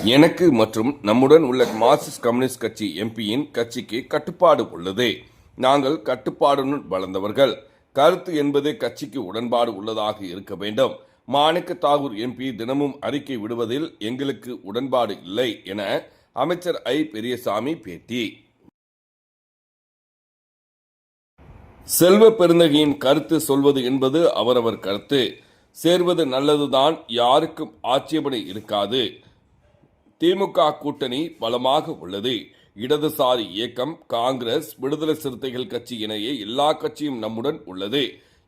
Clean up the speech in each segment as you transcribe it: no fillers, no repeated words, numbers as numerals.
எனக்கு மற்றும் நம்முடன் உள்ள மார்க்சிஸ்ட் கம்யூனிஸ்ட் கட்சி எம்பியின் கட்சிக்கு கட்டுப்பாடு உள்ளது. நாங்கள் கட்டுப்பாடுடன் வளர்ந்தவர்கள். கருத்து என்பது கட்சிக்கு உடன்பாடு உள்ளதாக இருக்க வேண்டும். மாணிக்க தாகூர் எம்பி தினமும் அறிக்கை விடுவதில் எங்களுக்கு உடன்பாடு இல்லை என அமைச்சர் ஐ. பெரியசாமி பேட்டி. செல்வ பெருந்தகையின் கருத்து சொல்வது என்பது அவரவர் கருத்து. சேர்வது நல்லதுதான், யாருக்கும் ஆட்சேபனை இருக்காது. திமுக கூட்டணி பலமாக உள்ளது. இடதுசாரி இயக்கம், காங்கிரஸ், விடுதலை சிறுத்தைகள் கட்சி இணையே எல்லா கட்சியும் நம்முடன் உள்ளது.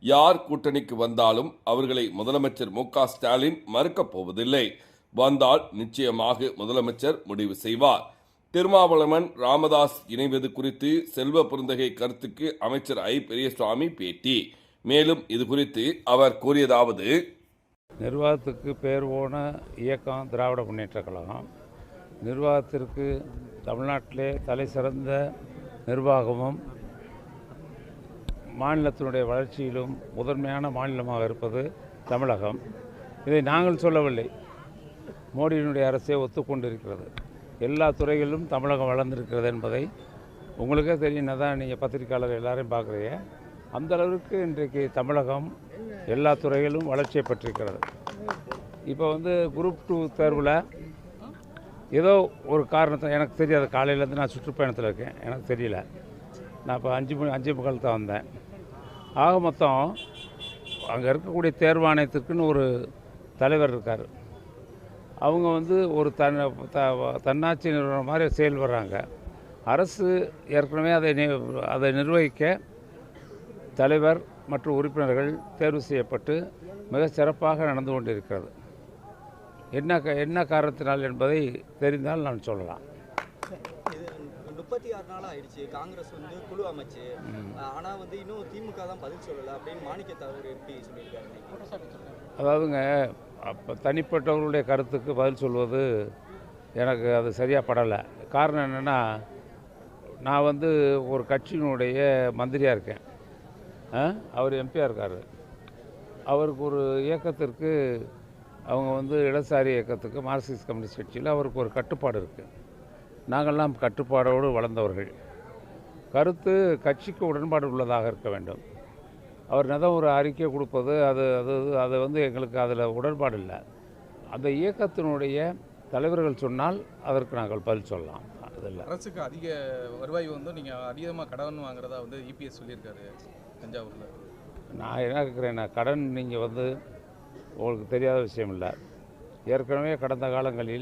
யார் கூட்டணிக்கு வந்தாலும் அவர்களை முதலமைச்சர் மு.க. ஸ்டாலின் மறுக்கப் போவதில்லை. வந்தால் நிச்சயமாக முதலமைச்சர் முடிவு செய்வார். திருமாவளவன், ராமதாஸ் இணைவது குறித்து செல்வ பெருந்தகை கருத்துக்கு அமைச்சர் ஐ. பெரியசாமி பேட்டி. மேலும் இது குறித்து அவர் கூறியதாவது: நிர்வாகத்துக்கு பேர் போன இயக்கம் திராவிட முன்னேற்ற கழகம். நிர்வாகத்திற்கு தமிழ்நாட்டிலே தலை சிறந்த நிர்வாகமும் மாநிலத்தினுடைய வளர்ச்சியிலும் முதன்மையான மாநிலமாக இருப்பது தமிழகம். இதை நாங்கள் சொல்லவில்லை, மோடியினுடைய அரசே ஒத்துக்கொண்டிருக்கிறது. எல்லா துறைகளிலும் தமிழகம் வளர்ந்திருக்கிறது என்பதை உங்களுக்கே தெரியும். தான் நீங்கள் பத்திரிகையாளர் எல்லாரையும் பார்க்குறீங்க. அந்த அளவிற்கு இன்றைக்கு தமிழகம் எல்லா துறைகளிலும் வளர்ச்சியை பெற்றிருக்கிறது. இப்போ குரூப் 2 தேர்வில் ஏதோ ஒரு காரணத்தை எனக்கு தெரியாது. காலையிலேருந்து நான் சுற்றுப்பயணத்தில் இருக்கேன், எனக்கு தெரியல. நான் இப்போ 5:45 தான் வந்தேன். ஆக மொத்தம் அங்கே இருக்கக்கூடிய தேர்வாணையத்திற்குன்னு ஒரு தலைவர் இருக்கார். அவங்க ஒரு தன்னாட்சி நிறுவனம் மாதிரி செயல்படுறாங்க. அரசு ஏற்கனவே அதை நிர்வகிக்க தலைவர் மற்றும் உறுப்பினர்கள் தேர்வு செய்யப்பட்டு மிக சிறப்பாக நடந்து கொண்டிருக்கிறது. என்ன காரணத்தினால் என்பதை தெரிந்தால் நான் சொல்லலாம். 36 நாள் ஆயிடுச்சு காங்கிரஸ் குழு அமைச்சு. ஆனால் இன்னும் திமுக தான் பதில் சொல்லலை அப்படின்னு மாணிக்க தாகூர் எம்பி சொல்லியிருக்காரு. அதாவதுங்க, அப்போ தனிப்பட்டவர்களுடைய கருத்துக்கு பதில் சொல்வது எனக்கு அது சரியாக படலை. காரணம் என்னென்னா, நான் ஒரு கட்சியினுடைய மந்திரியாக இருக்கேன். அவர் எம்பியாக இருக்கார். அவருக்கு ஒரு இயக்கத்திற்கு, அவங்க இடதுசாரி இயக்கத்துக்கு, மார்க்சிஸ்ட் கம்யூனிஸ்ட் கட்சியில் அவருக்கு ஒரு கட்டுப்பாடு இருக்குது. நாங்கள்லாம் கட்டுப்பாடோடு வளர்ந்தவர்கள். கருத்து கட்சிக்கு உடன்பாடு உள்ளதாக இருக்க வேண்டும். அவர் ஒரு அறிக்கை கொடுப்பது அது எங்களுக்கு அதில் உடன்பாடு இல்லை. அந்த இயக்கத்தினுடைய தலைவர்கள் சொன்னால் அதற்கு நாங்கள் பதில் சொல்லலாம். அதில் அரசுக்கு அதிக வருவாய் நீங்கள் அதிகமாக கடன் வாங்குறதா இபிஎஸ் சொல்லியிருக்காரு தஞ்சாவூரில். நான் என்ன கேட்குறேன், கடன் நீங்கள் உங்களுக்கு தெரியாத விஷயம் இல்லை. ஏற்கனவே கடந்த காலங்களில்